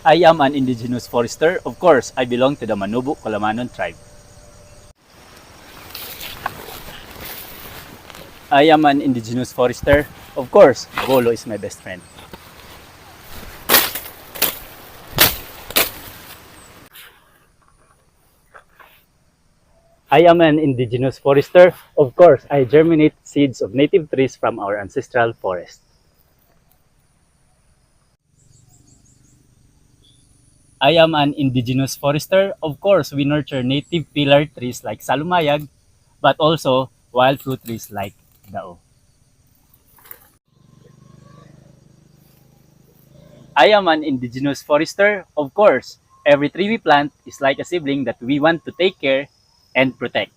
I am an indigenous forester. Of course, I belong to the Manubu Kolamanon tribe. I am an indigenous forester. Of course, Bolo is my best friend. I am an indigenous forester. Of course, I germinate seeds of native trees from our ancestral forest. I am an indigenous forester. Of course, we nurture native pillar trees like salumayag, but also wild fruit trees like dao. I am an indigenous forester. Of course, every tree we plant is like a sibling that we want to take care and protect.